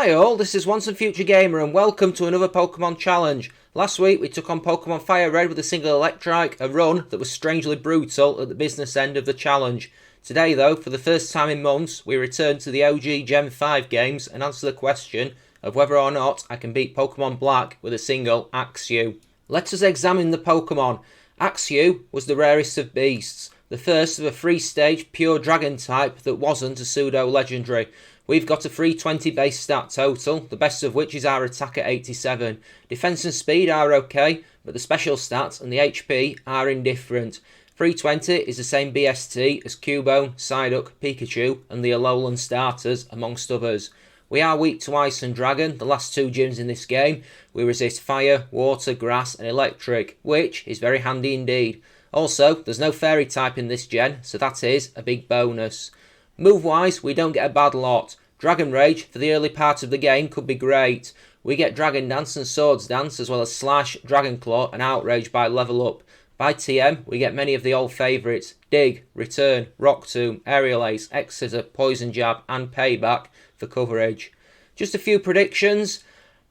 Hi all, this is Once and Future Gamer and welcome to another Pokemon challenge. Last week we took on Pokemon Fire Red with a single Electrike, a run that was strangely brutal at the business end of the challenge. Today though, for the first time in months, we return to the OG Gen 5 games and answer the question of whether or not I can beat Pokemon Black with a single Axew. Let us examine the Pokemon. Axew was the rarest of beasts, the first of a 3-stage pure dragon type that wasn't a pseudo-legendary. We've got a 320 base stat total, the best of which is our attack at 87. Defense and speed are okay, but the special stats and the HP are indifferent. 320 is the same BST as Cubone, Psyduck, Pikachu and the Alolan starters, amongst others. We are weak to Ice and Dragon, the last two gyms in this game. We resist Fire, Water, Grass and Electric, which is very handy indeed. Also, there's no Fairy type in this gen, so that is a big bonus. Move-wise, we don't get a bad lot. Dragon Rage for the early part of the game could be great. We get Dragon Dance and Swords Dance, as well as Slash, Dragon Claw and Outrage by level up. By TM, we get many of the old favourites: Dig, Return, Rock Tomb, Aerial Ace, X-Scissor, Poison Jab and Payback for coverage. Just a few predictions.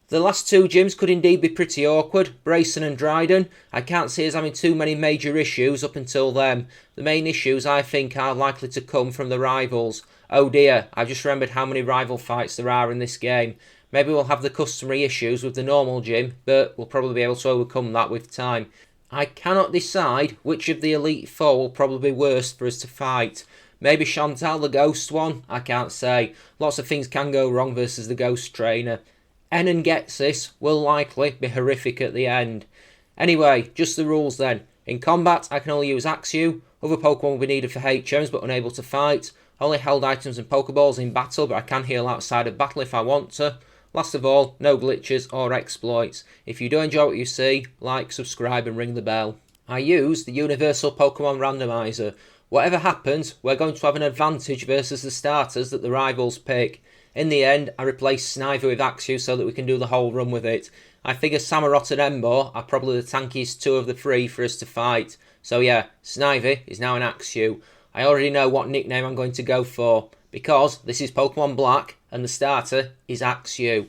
The last two gyms could indeed be pretty awkward, Brayson and Dryden. I can't see us having too many major issues up until then. The main issues I think are likely to come from the rivals. Oh dear, I've just remembered how many rival fights there are in this game. Maybe we'll have the customary issues with the normal gym, but we'll probably be able to overcome that with time. I cannot decide which of the Elite Four will probably be worst for us to fight. Maybe Chantal, the Ghost one? I can't say. Lots of things can go wrong versus the Ghost Trainer. N and Getsis will likely be horrific at the end. Anyway, just the rules then. In combat, I can only use Axew. Other Pokemon will be needed for HMs but unable to fight. Only held items and Pokeballs in battle, but I can heal outside of battle if I want to. Last of all, no glitches or exploits. If you do enjoy what you see, like, subscribe and ring the bell. I use the Universal Pokemon Randomizer. Whatever happens, we're going to have an advantage versus the starters that the rivals pick. In the end, I replaced Snivy with Axew so that we can do the whole run with it. I figure Samurott and Emboar are probably the tankiest two of the three for us to fight. So yeah, Snivy is now an Axew. I already know what nickname I'm going to go for, because this is Pokemon Black and the starter is Axew.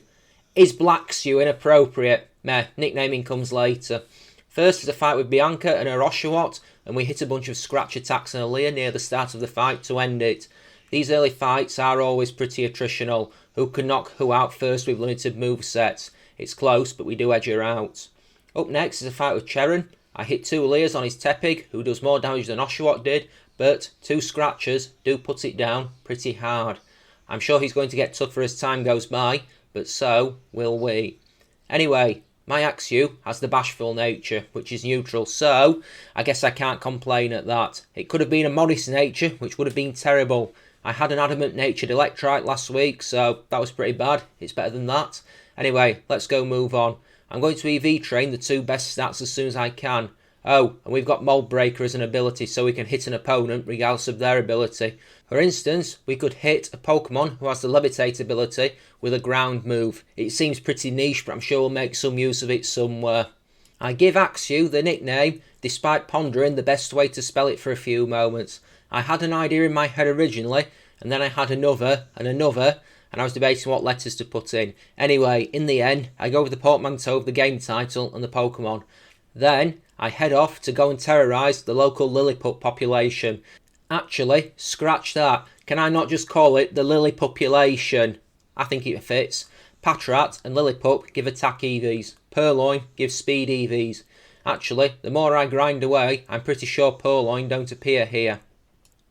Is Blacksew inappropriate? Meh, nicknaming comes later. First is a fight with Bianca and her Oshawott, and we hit a bunch of scratch attacks and a Leer near the start of the fight to end it. These early fights are always pretty attritional. Who can knock who out first with limited movesets? It's close, but we do edge her out. Up next is a fight with Cheron. I hit two Leers on his Tepig, who does more damage than Oshawott did, but two scratchers do put it down pretty hard. I'm sure he's going to get tougher as time goes by, but so will we. Anyway, my Axew has the bashful nature, which is neutral, so I guess I can't complain at that. It could have been a modest nature, which would have been terrible. I had an adamant-natured Electrike last week, so that was pretty bad. It's better than that. Anyway, let's go move on. I'm going to EV train the two best stats as soon as I can. Oh, and we've got Mold Breaker as an ability, so we can hit an opponent regardless of their ability. For instance, we could hit a Pokemon who has the Levitate ability with a ground move. It seems pretty niche, but I'm sure we'll make some use of it somewhere. I give Axew the nickname, despite pondering the best way to spell it for a few moments. I had an idea in my head originally, and then I had another, and I was debating what letters to put in. Anyway, in the end, I go with the portmanteau of the game title and the Pokemon. Then, I head off to go and terrorise the local Lilliput population. Actually, scratch that. Can I not just call it the Lily population? I think it fits. Patrat and Lilliput give attack EVs. Purloin gives speed EVs. Actually, the more I grind away, I'm pretty sure Purloin don't appear here.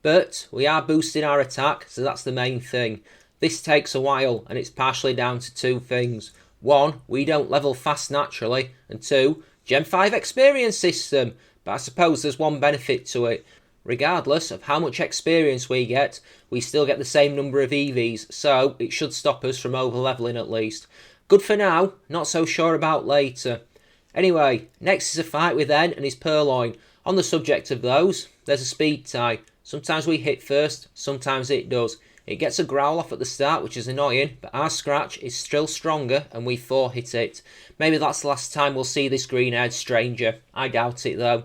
But we are boosting our attack, so that's the main thing. This takes a while, and it's partially down to two things. One, we don't level fast naturally, and two, Gen 5 experience system. But I suppose there's one benefit to it. Regardless of how much experience we get, we still get the same number of EVs, so it should stop us from over-leveling at least. Good for now, not so sure about later. Anyway, next is a fight with N and his Purloin. On the subject of those, there's a speed tie. Sometimes we hit first, sometimes it does. It gets a growl off at the start, which is annoying, but our scratch is still stronger and we 4-hit it. Maybe that's the last time we'll see this green-haired stranger. I doubt it though.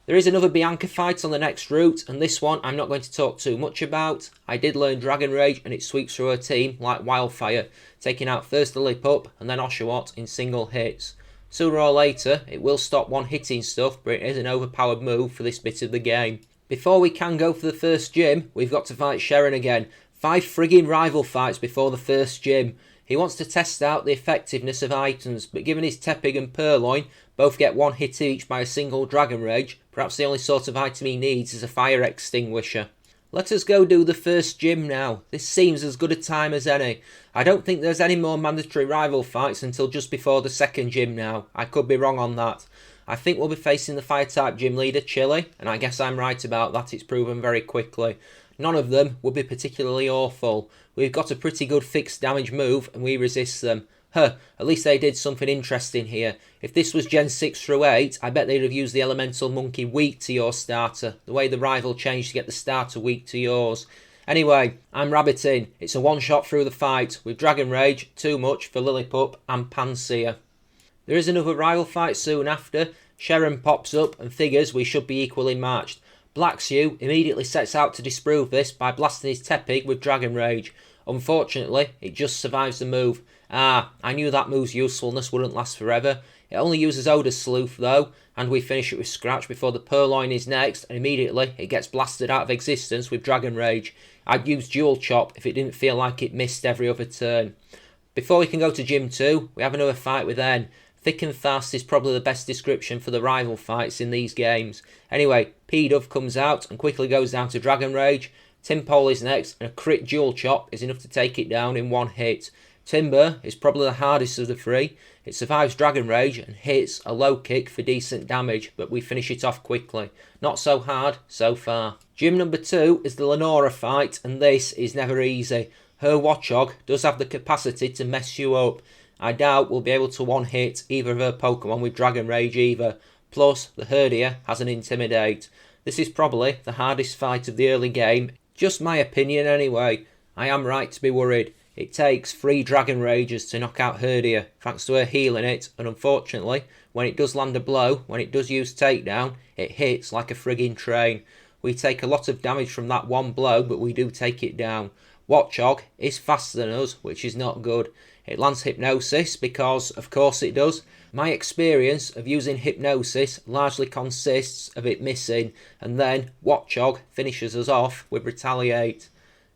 There is another Bianca fight on the next route, and this one I'm not going to talk too much about. I did learn Dragon Rage and it sweeps through her team like wildfire, taking out first the Lip-Up and then Oshawott in single hits. Sooner or later it will stop one hitting stuff, but it is an overpowered move for this bit of the game. Before we can go for the first gym, we've got to fight Sharon again. 5 frigging rival fights before the first gym. He wants to test out the effectiveness of items, but given his Tepig and Purloin both get 1 hit each by a single Dragon Rage, perhaps the only sort of item he needs is a fire extinguisher. Let us go do the first gym now. This seems as good a time as any. I don't think there's any more mandatory rival fights until just before the second gym now. I could be wrong on that. I think we'll be facing the fire type gym leader, Chili, and I guess I'm right about that. It's proven very quickly. None of them would be particularly awful. We've got a pretty good fixed damage move and we resist them. At least they did something interesting here. If this was Gen 6 through 8, I bet they'd have used the Elemental Monkey weak to your starter, the way the rival changed to get the starter weak to yours. Anyway, I'm rabbiting. It's a one-shot through the fight, with Dragon Rage, too much for Lillipup and Panseer. There is another rival fight soon after. Sharon pops up and figures we should be equally matched. Axew immediately sets out to disprove this by blasting his Tepig with Dragon Rage. Unfortunately, it just survives the move. I knew that move's usefulness wouldn't last forever. It only uses Odor's Sleuth though, and we finish it with Scratch before the Purloin is next, and immediately it gets blasted out of existence with Dragon Rage. I'd use Dual Chop if it didn't feel like it missed every other turn. Before we can go to Gym 2, we have another fight with N. Thick and fast is probably the best description for the rival fights in these games. Anyway, P-Dove comes out and quickly goes down to Dragon Rage. Timpole is next, and a crit Dual Chop is enough to take it down in 1 hit. Timber is probably the hardest of the 3. It survives Dragon Rage and hits a low kick for decent damage, but we finish it off quickly. Not so hard so far. Gym number 2 is the Lenora fight, and this is never easy. Her Watchog does have the capacity to mess you up. I doubt we'll be able to one-hit either of her Pokemon with Dragon Rage either. Plus, the Herdia has an Intimidate. This is probably the hardest fight of the early game. Just my opinion anyway. I am right to be worried. It takes 3 Dragon Rages to knock out Herdia, thanks to her healing it, and unfortunately, when it does land a blow, when it does use Takedown, it hits like a frigging train. We take a lot of damage from that one blow, but we do take it down. Watchog is faster than us, which is not good. It lands Hypnosis because, of course it does. My experience of using Hypnosis largely consists of it missing, and then Watchog finishes us off with Retaliate.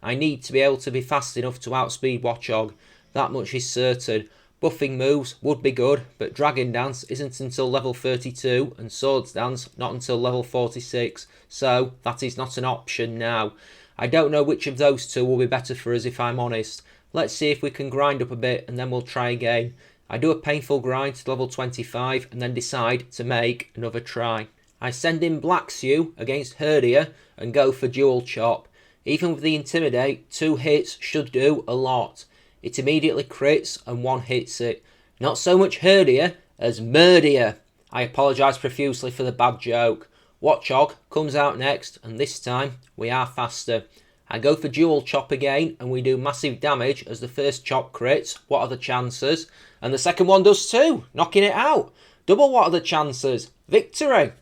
I need to be able to be fast enough to outspeed Watchog. That much is certain. Buffing moves would be good, but Dragon Dance isn't until level 32 and Swords Dance not until level 46, so that is not an option now. I don't know which of those two will be better for us if I'm honest. Let's see if we can grind up a bit and then we'll try again. I do a painful grind to level 25 and then decide to make another try. I send in Axew against Herdia and go for Dual Chop. Even with the Intimidate, 2 hits should do a lot. It immediately crits and 1 hits it. Not so much Herdia as Murdia. I apologise profusely for the bad joke. Watchog comes out next, and this time we are faster. I go for Dual Chop again, and we do massive damage as the first chop crits. What are the chances? And the second one does too, knocking it out. Double what are the chances? Victory!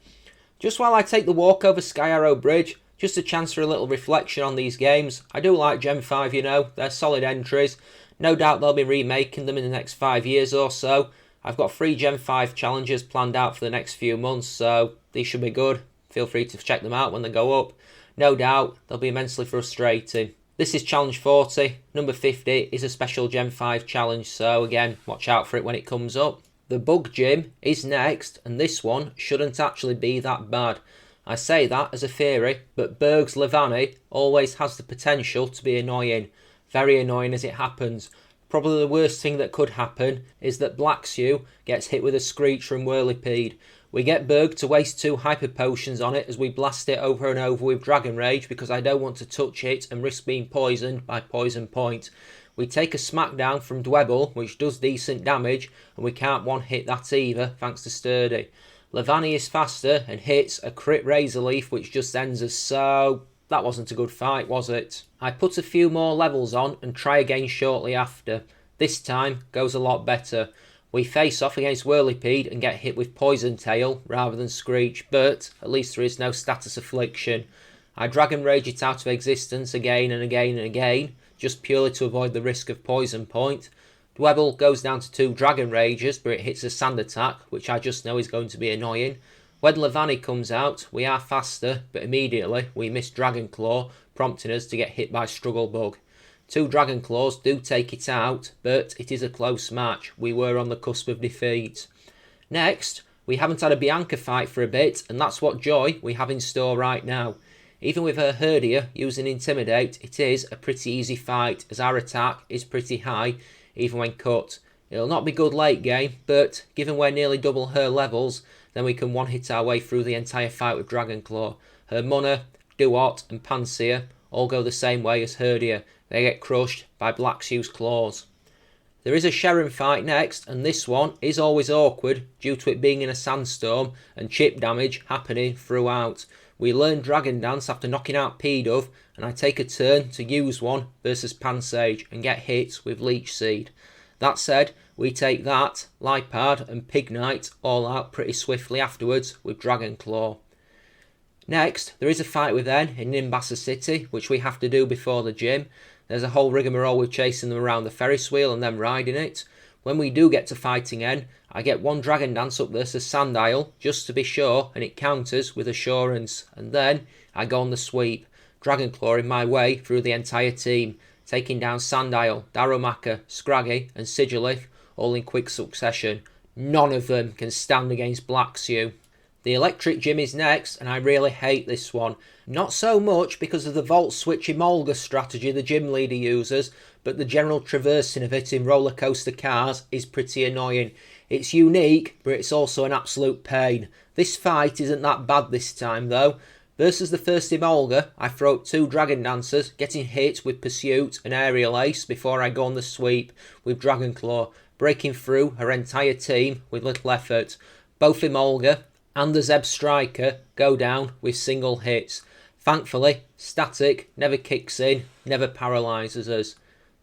Just while I take the walk over Sky Arrow Bridge, just a chance for a little reflection on these games. I do like Gen 5, you know, they're solid entries. No doubt they'll be remaking them in the next 5 years or so. I've got 3 Gen 5 challenges planned out for the next few months, so these should be good. Feel free to check them out when they go up. No doubt they'll be immensely frustrating. This is challenge 40. Number 50 is a special Gen 5 challenge, so again, watch out for it when it comes up. The Bug Gym is next, and this one shouldn't actually be that bad. I say that as a theory, but Berg's Levani always has the potential to be annoying. Very annoying as it happens. Probably the worst thing that could happen is that Axew gets hit with a Screech from Whirlipede. We get Berg to waste 2 Hyper Potions on it as we blast it over and over with Dragon Rage because I don't want to touch it and risk being poisoned by Poison Point. We take a Smackdown from Dwebble, which does decent damage, and we can't one-hit that either, thanks to Sturdy. Levani is faster and hits a crit Razor Leaf, which just ends us, so that wasn't a good fight, was it? I put a few more levels on and try again shortly after. This time goes a lot better. We face off against Whirlipede and get hit with Poison Tail rather than Screech, but at least there is no status affliction. I Dragon Rage it out of existence again and again and again, just purely to avoid the risk of Poison Point. Dwebble goes down to 2 Dragon Rages, but it hits a Sand attack, which I just know is going to be annoying. When Levani comes out, we are faster, but immediately we miss Dragon Claw, prompting us to get hit by Struggle Bug. 2 Dragon Claws do take it out, but it is a close match. We were on the cusp of defeat. Next, we haven't had a Bianca fight for a bit, and that's what joy we have in store right now. Even with her Herdia using Intimidate, it is a pretty easy fight, as our attack is pretty high, even when cut. It'll not be good late game, but given we're nearly double her levels, then we can one-hit our way through the entire fight with Dragon Claw. Her Munna, Duot and Pansear all go the same way as Herdia. They get crushed by Blacksew's claws. There is a Sharon fight next, and this one is always awkward due to it being in a sandstorm and chip damage happening throughout. We learn Dragon Dance after knocking out P-Dove, and I take a turn to use one versus Pansage and get hit with Leech Seed. That said, we take that, Lipard and Pignite all out pretty swiftly afterwards with Dragon Claw. Next, there is a fight with N in Nimbasa City, which we have to do before the gym. There's a whole rigmarole with chasing them around the Ferris wheel and then riding it. When we do get to fighting N, I get 1 Dragon Dance up versus Sandisle, just to be sure, and it counters with Assurance. And then I go on the sweep, Dragon Claw in my way through the entire team, taking down Sandisle, Darumaka, Scraggy and Sigilith, all in quick succession. None of them can stand against Blackshew. The Electric Gym is next, and I really hate this one. Not so much because of the Volt Switch Emolga strategy the gym leader uses, but the general traversing of it in roller coaster cars is pretty annoying. It's unique, but it's also an absolute pain. This fight isn't that bad this time though. Versus the first Emolga, I throw up 2 Dragon Dancers, getting hit with Pursuit and Aerial Ace before I go on the sweep with Dragon Claw, breaking through her entire team with little effort. Both Emolga and the Zeb Striker go down with single hits. Thankfully, Static never kicks in, never paralyses us.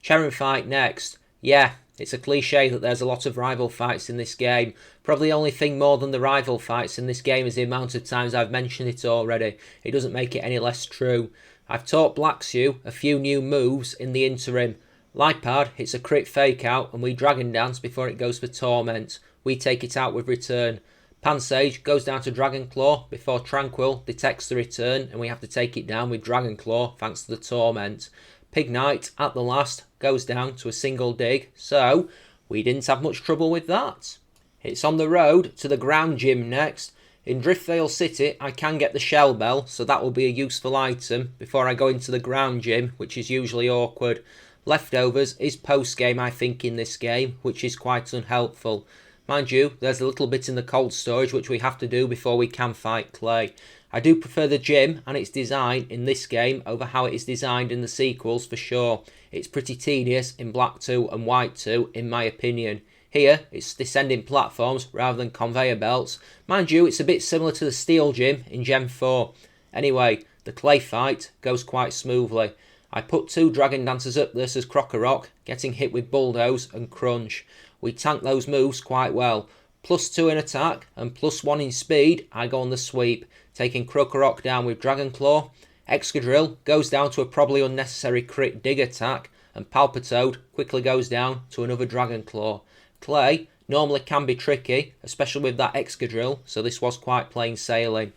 Charon fight next. Yeah, it's a cliche that there's a lot of rival fights in this game. Probably the only thing more than the rival fights in this game is the amount of times I've mentioned it already. It doesn't make it any less true. I've taught Blackshew a few new moves in the interim. Lipard hits a crit fake out and we Dragon Dance before it goes for Torment. We take it out with Return. Pansage goes down to Dragon Claw before Tranquil detects the return and we have to take it down with Dragon Claw thanks to the Torment. Pignite at the last goes down to a single dig, so we didn't have much trouble with that. It's on the road to the ground gym next. In Driftvale City I can get the Shell Bell, so that will be a useful item before I go into the ground gym, which is usually awkward. Leftovers is post game I think in this game, which is quite unhelpful. Mind you, there's a little bit in the cold storage which we have to do before we can fight Clay. I do prefer the gym and its design in this game over how it is designed in the sequels for sure. It's pretty tedious in Black 2 and White 2 in my opinion. Here, it's descending platforms rather than conveyor belts. Mind you, it's a bit similar to the Steel Gym in Gen 4. Anyway, the Clay fight goes quite smoothly. I put 2 Dragon Dancers up versus Crocorock, getting hit with Bulldoze and Crunch. We tank those moves quite well. +2 in attack and +1 in speed, I go on the sweep, taking Crocorock down with Dragon Claw. Excadrill goes down to a probably unnecessary crit dig attack, and Palpitoad quickly goes down to another Dragon Claw. Clay normally can be tricky, especially with that Excadrill, so this was quite plain sailing.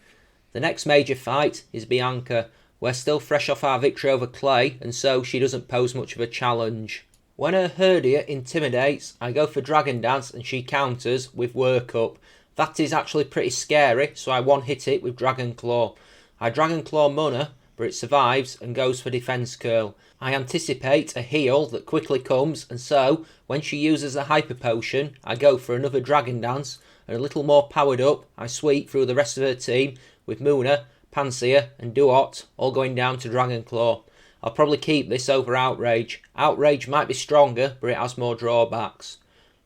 The next major fight is Bianca. We're still fresh off our victory over Clay, and so she doesn't pose much of a challenge. When her Herdia intimidates, I go for Dragon Dance and she counters with Work Up. That is actually pretty scary, so I one-hit it with Dragon Claw. I Dragon Claw Munna, but it survives and goes for Defense Curl. I anticipate a heal that quickly comes, and so, when she uses the Hyper Potion, I go for another Dragon Dance, and a little more powered up, I sweep through the rest of her team, with Munna, Pansear and Duot all going down to Dragon Claw. I'll probably keep this over Outrage. Outrage might be stronger, but it has more drawbacks.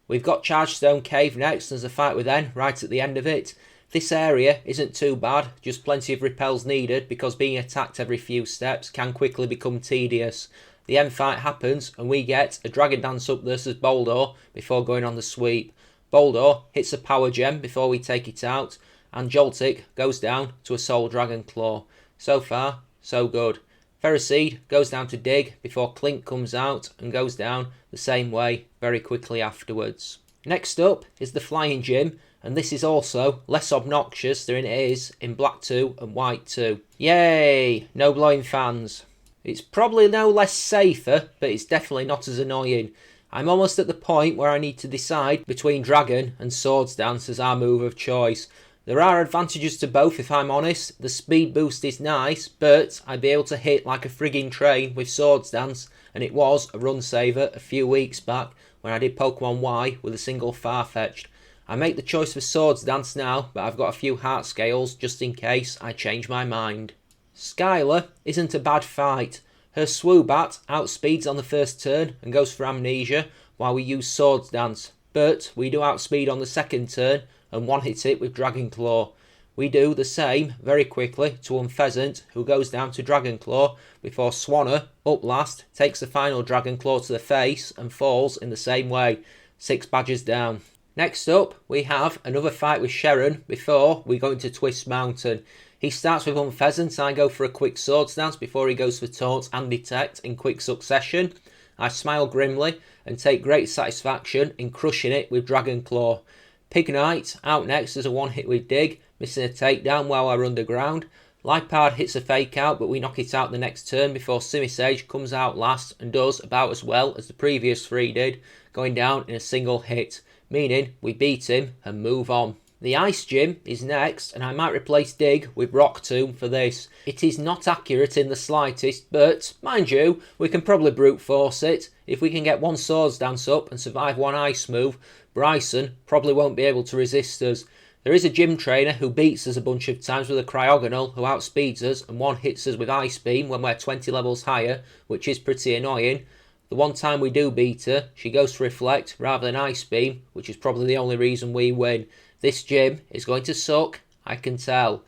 We've got Chargestone Cave next, there's a fight with N right at the end of it. This area isn't too bad, just plenty of repels needed because being attacked every few steps can quickly become tedious. The end fight happens and we get a Dragon Dance up versus Boldor before going on the sweep. Boldor hits a power gem before we take it out, and Joltik goes down to a Soul Dragon Claw. So far, so good. Ferroseed goes down to dig before Clink comes out and goes down the same way very quickly afterwards. Next up is the Flying Gym, and this is also less obnoxious than it is in Black 2 and White 2. Yay! No blowing fans. It's probably no less safer, but it's definitely not as annoying. I'm almost at the point where I need to decide between Dragon and Swords Dance as our move of choice. There are advantages to both if I'm honest. The speed boost is nice, but I'd be able to hit like a frigging train with Swords Dance, and it was a run saver a few weeks back when I did Pokemon Y with a single Farfetch'd. I make the choice for Swords Dance now, but I've got a few heart scales just in case I change my mind. Skylar isn't a bad fight. Her Swoobat outspeeds on the first turn and goes for Amnesia while we use Swords Dance, but we do outspeed on the second turn and one-hit it with Dragon Claw. We do the same very quickly to Unpheasant, who goes down to Dragon Claw before Swanner, up last, takes the final Dragon Claw to the face and falls in the same way. 6 badges down. Next up, we have another fight with Sharon before we go into Twist Mountain. He starts with Unpheasant and I go for a quick Swords Dance before he goes for Taunt and Detect in quick succession. I smile grimly and take great satisfaction in crushing it with Dragon Claw. Pignite out next as a one-hit with Dig, missing a takedown while we're underground. Lipard hits a fake out, but we knock it out the next turn before Simisage comes out last and does about as well as the previous 3 did, going down in a single hit, meaning we beat him and move on. The Ice Gym is next, and I might replace Dig with Rock Tomb for this. It is not accurate in the slightest, but, mind you, we can probably brute force it. If we can get one Swords Dance up and survive one Ice move, Bryson probably won't be able to resist us. There is a gym trainer who beats us a bunch of times with a Cryogonal who outspeeds us and one hits us with Ice Beam when we're 20 levels higher, which is pretty annoying. The one time we do beat her, she goes to Reflect rather than Ice Beam, which is probably the only reason we win. This gym is going to suck, I can tell.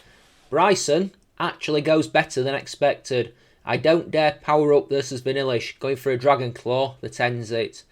Bryson actually goes better than expected. I don't dare power up versus Vanillish, going for a Dragon Claw that ends it.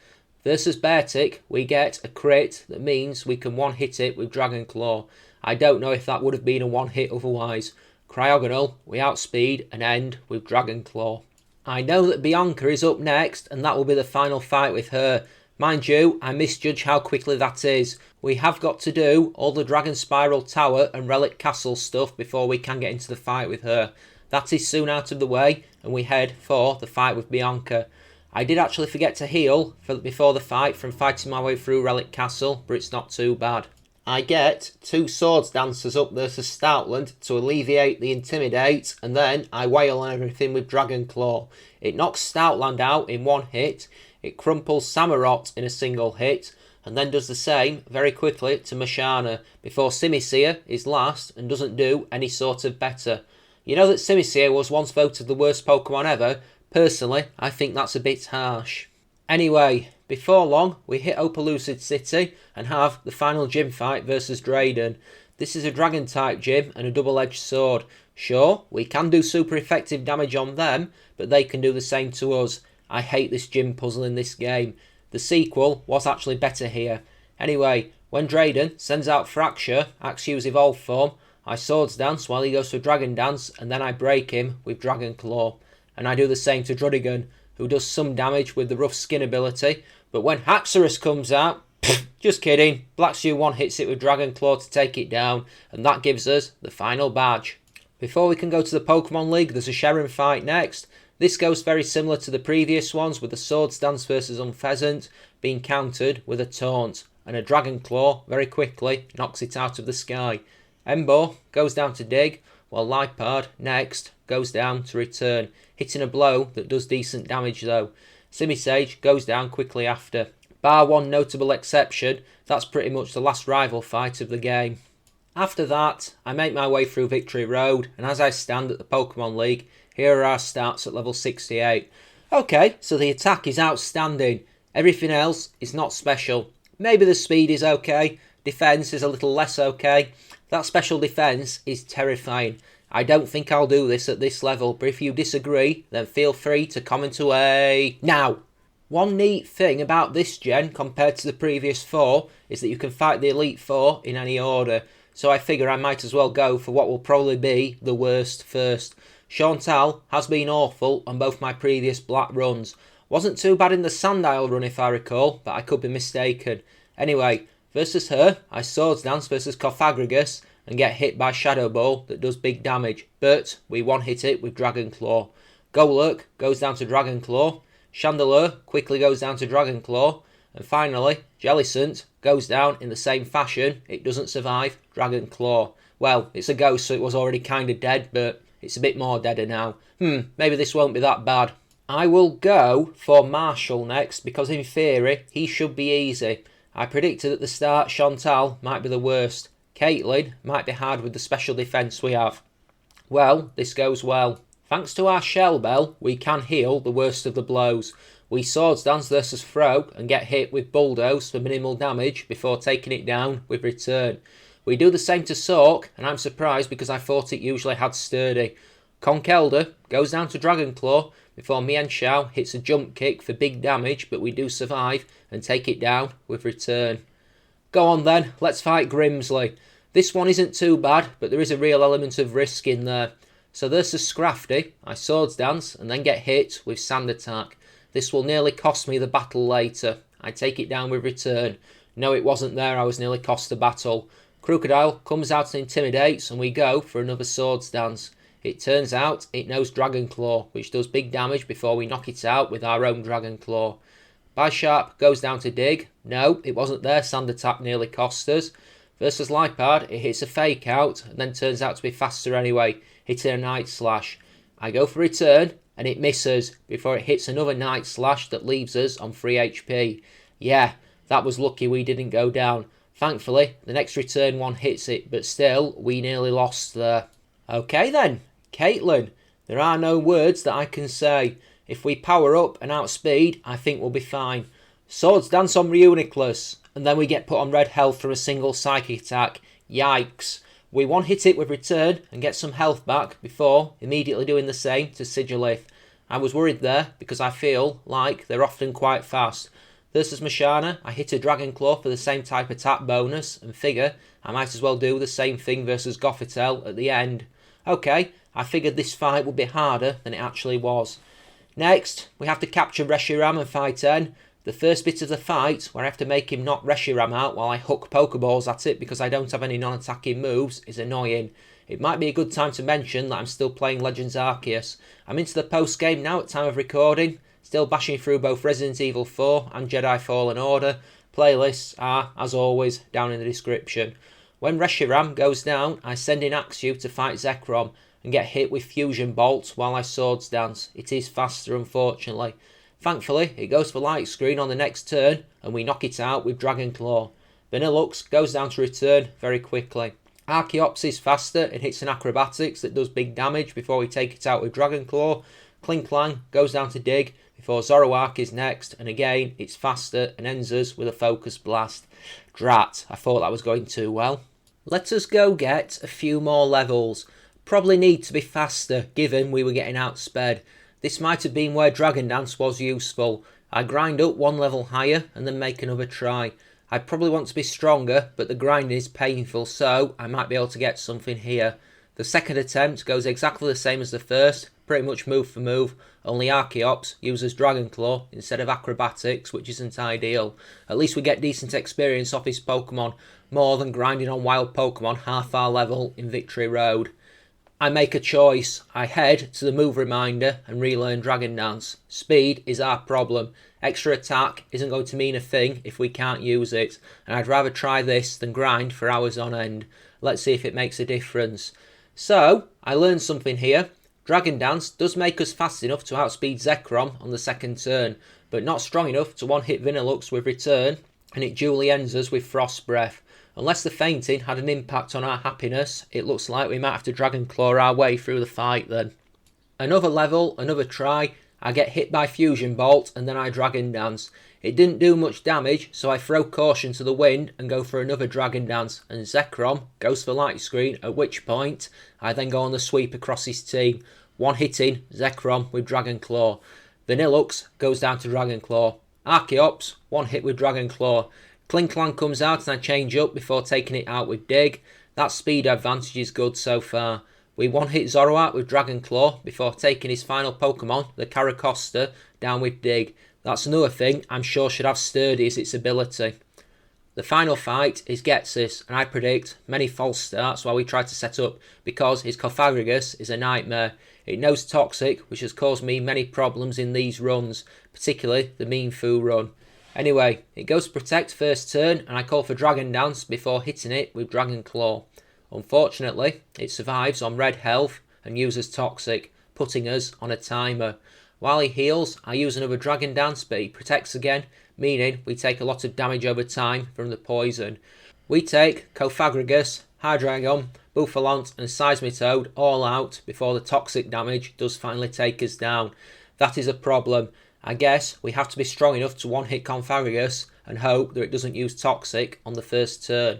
Versus Beartic, we get a crit that means we can one-hit it with Dragon Claw. I don't know if that would have been a one-hit otherwise. Cryogonal, we outspeed and end with Dragon Claw. I know that Bianca is up next, and that will be the final fight with her. Mind you, I misjudge how quickly that is. We have got to do all the Dragon Spiral Tower and Relic Castle stuff before we can get into the fight with her. That is soon out of the way, and we head for the fight with Bianca. I did actually forget to heal before the fight from fighting my way through Relic Castle, but it's not too bad. I get 2 Swords Dancers up versus Stoutland to alleviate the Intimidate, and then I wail on everything with Dragon Claw. It knocks Stoutland out in one hit, it crumples Samurott in a single hit, and then does the same very quickly to Mashana before Simisear is last and doesn't do any sort of better. You know that Simisear was once voted the worst Pokemon ever? Personally, I think that's a bit harsh. Anyway, before long, we hit Opelucid City and have the final gym fight versus Drayden. This is a Dragon-type gym and a double-edged sword. Sure, we can do super effective damage on them, but they can do the same to us. I hate this gym puzzle in this game. The sequel was actually better here. Anyway, when Drayden sends out Fracture, Axew's evolved form, I Swords Dance while he goes for Dragon Dance, and then I break him with Dragon Claw. And I do the same to Drudigan, who does some damage with the Rough Skin ability, but when Haxorus comes out, just kidding, Blackshew one hits it with Dragon Claw to take it down, and that gives us the final badge. Before we can go to the Pokemon League, there's a Sharon fight next. This goes very similar to the previous ones, with the Swords Dance versus Unpheasant being countered with a Taunt, and a Dragon Claw very quickly knocks it out of the sky. Embo goes down to dig, while Lipard next goes down to return, hitting a blow that does decent damage though. Simisage goes down quickly after. Bar one notable exception, that's pretty much the last rival fight of the game. After that, I make my way through Victory Road, and as I stand at the Pokemon League, here are our stats at level 68. Okay, so the attack is outstanding. Everything else is not special. Maybe the speed is okay, defense is a little less okay. That special defense is terrifying. I don't think I'll do this at this level, but if you disagree, then feel free to comment away now. One neat thing about this gen compared to the previous 4 is that you can fight the Elite 4 in any order, so I figure I might as well go for what will probably be the worst first. Chantal has been awful on both my previous black runs. Wasn't too bad in the Sand Isle run if I recall, but I could be mistaken. Anyway, versus her, I Swords Dance versus Cofagrigus and get hit by Shadow Ball that does big damage, but we one-hit it with Dragon Claw. Golurk goes down to Dragon Claw, Chandelure quickly goes down to Dragon Claw, and finally, Jellicent goes down in the same fashion. It doesn't survive Dragon Claw. Well, it's a ghost, so it was already kind of dead, but it's a bit more deader now. Maybe this won't be that bad. I will go for Marshall next, because in theory, he should be easy. I predicted at the start Chantal might be the worst. Caitlyn might be hard with the special defence we have. Well, this goes well. Thanks to our Shell Bell, we can heal the worst of the blows. We Swords Dance versus Throw and get hit with Bulldoze for minimal damage before taking it down with Return. We do the same to Sork, and I'm surprised because I thought it usually had Sturdy. Conkelder goes down to Dragon Claw before Mienshao hits a jump kick for big damage, but we do survive and take it down with Return. Go on then, let's fight Grimsley. This one isn't too bad, but there is a real element of risk in there. So versus Scrafty, I Swords Dance and then get hit with Sand Attack. This will nearly cost me the battle later. I take it down with Return. No, it wasn't there, I was nearly cost the battle. Crocodile comes out and intimidates and we go for another Swords Dance. It turns out it knows Dragon Claw, which does big damage before we knock it out with our own Dragon Claw. Bisharp goes down to Dig. No, it wasn't there, Sand Attack nearly cost us. Versus Lipard, it hits a Fake Out and then turns out to be faster anyway, hitting a Night Slash. I go for Return and it misses before it hits another Night Slash that leaves us on 3 HP. Yeah, that was lucky we didn't go down. Thankfully, the next Return one hits it, but still, we nearly lost there. Okay then, Caitlyn. There are no words that I can say. If we power up and outspeed, I think we'll be fine. Swords Dance on Reuniclus, and then we get put on red health from a single Psychic attack. Yikes. We one-hit it with Return and get some health back before immediately doing the same to Sigilith. I was worried there because I feel like they're often quite fast. Versus Mashana, I hit a Dragon Claw for the same type attack bonus and figure I might as well do the same thing versus Gothitelle at the end. Okay, I figured this fight would be harder than it actually was. Next, we have to capture Reshiram and fight N. The first bit of the fight, where I have to make him knock Reshiram out while I hook Pokeballs at it because I don't have any non-attacking moves, is annoying. It might be a good time to mention that I'm still playing Legends Arceus. I'm into the post-game now at time of recording, still bashing through both Resident Evil 4 and Jedi Fallen Order. Playlists are, as always, down in the description. When Reshiram goes down, I send in Axew to fight Zekrom and get hit with Fusion Bolt while I Swords Dance. It is faster, unfortunately. Thankfully, it goes for Light Screen on the next turn, and we knock it out with Dragon Claw. Vanillux goes down to Return very quickly. Archeops is faster and hits an Acrobatics that does big damage before we take it out with Dragon Claw. Klinklang goes down to Dig before Zoroark is next, and again, it's faster and ends us with a Focus Blast. Drat, I thought that was going too well. Let us go get a few more levels. Probably need to be faster, given we were getting outsped. This might have been where Dragon Dance was useful. I grind up one level higher and then make another try. I probably want to be stronger, but the grinding is painful, so I might be able to get something here. The second attempt goes exactly the same as the first, pretty much move for move, only Archeops uses Dragon Claw instead of Acrobatics, which isn't ideal. At least we get decent experience off his Pokemon, more than grinding on wild Pokemon half our level in Victory Road. I make a choice. I head to the move reminder and relearn Dragon Dance. Speed is our problem. Extra attack isn't going to mean a thing if we can't use it, and I'd rather try this than grind for hours on end. Let's see if it makes a difference. So, I learned something here. Dragon Dance does make us fast enough to outspeed Zekrom on the second turn, but not strong enough to one-hit Vanillux with Return, and it duly ends us with Frost Breath. Unless the fainting had an impact on our happiness, it looks like we might have to Dragon Claw our way through the fight then. Another level, another try, I get hit by Fusion Bolt and then I Dragon Dance. It didn't do much damage, so I throw Caution to the wind and go for another Dragon Dance, and Zekrom goes for Light Screen, at which point I then go on the sweep across his team, one hitting Zekrom with Dragon Claw. Vanillux goes down to Dragon Claw. Archeops, one hit with Dragon Claw. Klinklang comes out and I change up before taking it out with Dig. That speed advantage is good so far. We one hit Zoroark with Dragon Claw before taking his final Pokemon, the Caracosta, down with Dig. That's another thing I'm sure should have Sturdy as its ability. The final fight is Getsis, and I predict many false starts while we try to set up because his Cofagrigus is a nightmare. It knows Toxic, which has caused me many problems in these runs, particularly the Mean Foo run. Anyway, it goes to Protect first turn, and I call for Dragon Dance before hitting it with Dragon Claw. Unfortunately, it survives on red health and uses Toxic, putting us on a timer. While he heals, I use another Dragon Dance, but he protects again, meaning we take a lot of damage over time from the poison. We take Cofagrigus, Hydreigon, Buffalant and Seismitoad all out before the toxic damage does finally take us down. That is a problem. I guess we have to be strong enough to one-hit Cofagrigus and hope that it doesn't use Toxic on the first turn.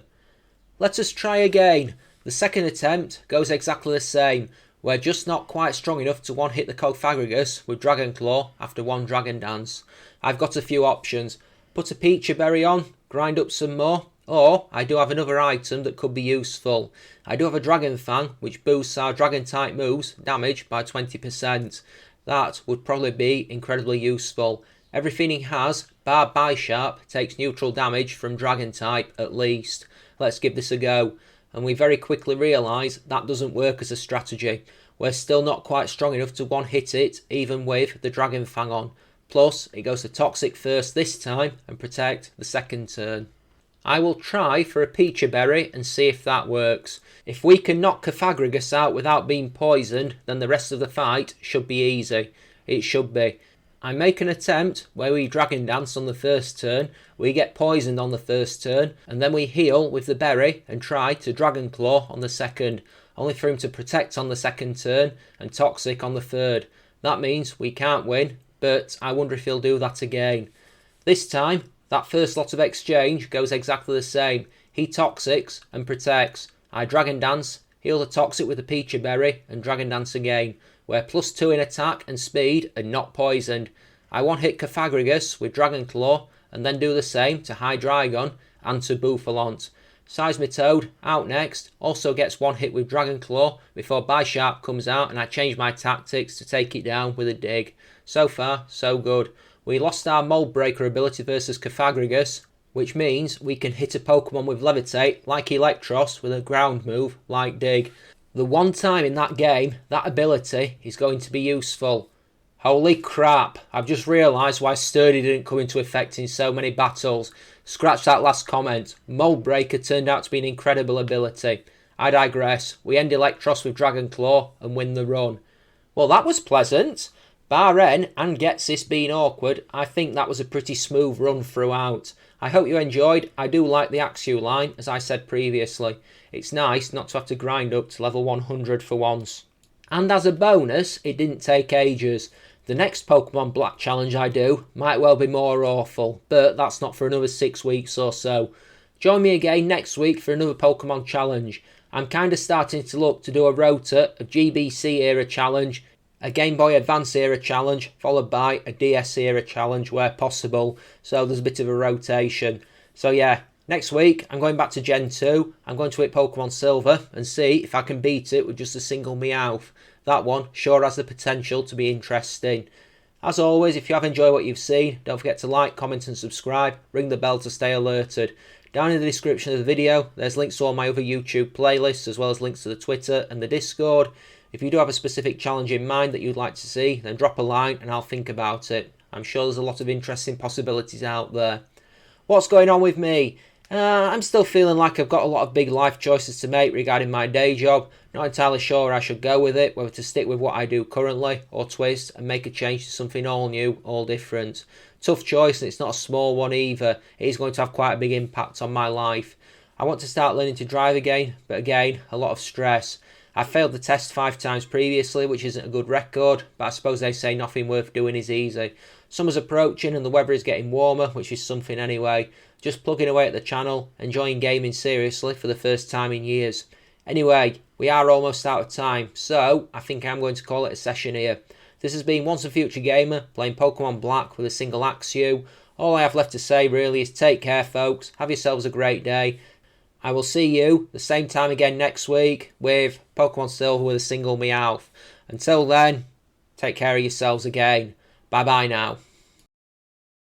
Let us try again. The second attempt goes exactly the same. We're just not quite strong enough to one-hit the Cofagrigus with Dragon Claw after one Dragon Dance. I've got a few options. Put a Peachy Berry on, grind up some more, or I do have another item that could be useful. I do have a Dragon Fang, which boosts our Dragon-type moves damage by 20%. That would probably be incredibly useful. Everything he has, bar Bisharp, takes neutral damage from Dragon-type at least. Let's give this a go. And we very quickly realise that doesn't work as a strategy. We're still not quite strong enough to one-hit it, even with the Dragon Fang on. Plus, it goes to Toxic first this time and Protect the second turn. I will try for a Peachy Berry and see if that works. If we can knock Cofagrigus out without being poisoned, then the rest of the fight should be easy. It should be. I make an attempt where we Dragon Dance on the first turn, we get poisoned on the first turn, and then we heal with the berry and try to Dragon Claw on the second, only for him to Protect on the second turn and Toxic on the third. That means we can't win, but I wonder if he'll do that again. This time, that first lot of exchange goes exactly the same. He Toxics and Protects. I Dragon Dance, heal the Toxic with the Peachy Berry and Dragon Dance again. We're +2 in attack and speed and not poisoned. I one-hit Cofagrigus with Dragon Claw and then do the same to Hydreigon and to Buffalant. Seismitoad, out next, also gets one hit with Dragon Claw before Bisharp comes out and I change my tactics to take it down with a Dig. So far, so good. We lost our Mold Breaker ability versus Cofagrigus, which means we can hit a Pokemon with Levitate like Electros with a ground move like Dig. The one time in that game, that ability is going to be useful. Holy crap, I've just realised why Sturdy didn't come into effect in so many battles. Scratch that last comment. Mold Breaker turned out to be an incredible ability. I digress. We end Electros with Dragon Claw and win the run. Well, that was pleasant. Bar N and Getsis being awkward, I think that was a pretty smooth run throughout. I hope you enjoyed. I do like the Axew line, as I said previously. It's nice not to have to grind up to level 100 for once. And as a bonus, it didn't take ages. The next Pokemon Black challenge I do might well be more awful, but that's not for another 6 weeks or so. Join me again next week for another Pokemon challenge. I'm kind of starting to look to do a rota of GBC era challenge, a Game Boy Advance era challenge, followed by a DS era challenge where possible, so there's a bit of a rotation. So yeah, next week I'm going back to Gen 2, I'm going to hit Pokemon Silver and see if I can beat it with just a single Meowth. That one sure has the potential to be interesting. As always, if you have enjoyed what you've seen, don't forget to like, comment and subscribe, ring the bell to stay alerted. Down in the description of the video, there's links to all my other YouTube playlists, as well as links to the Twitter and the Discord. If you do have a specific challenge in mind that you'd like to see, then drop a line and I'll think about it. I'm sure there's a lot of interesting possibilities out there. What's going on with me? I'm still feeling like I've got a lot of big life choices to make regarding my day job. Not entirely sure where I should go with it, whether to stick with what I do currently or twist and make a change to something all new, all different. Tough choice, and it's not a small one either. It is going to have quite a big impact on my life. I want to start learning to drive again, but again, a lot of stress. I failed the test 5 times previously, which isn't a good record, but I suppose they say nothing worth doing is easy. Summer's approaching and the weather is getting warmer, which is something anyway. Just plugging away at the channel, enjoying gaming seriously for the first time in years. Anyway, we are almost out of time, so I think I'm going to call it a session here. This has been Once a Future Gamer, playing Pokemon Black with a single Axew. All I have left to say really is take care, folks. Have yourselves a great day. I will see you the same time again next week with Pokemon Silver with a single Meowth. Until then, take care of yourselves again. Bye bye now.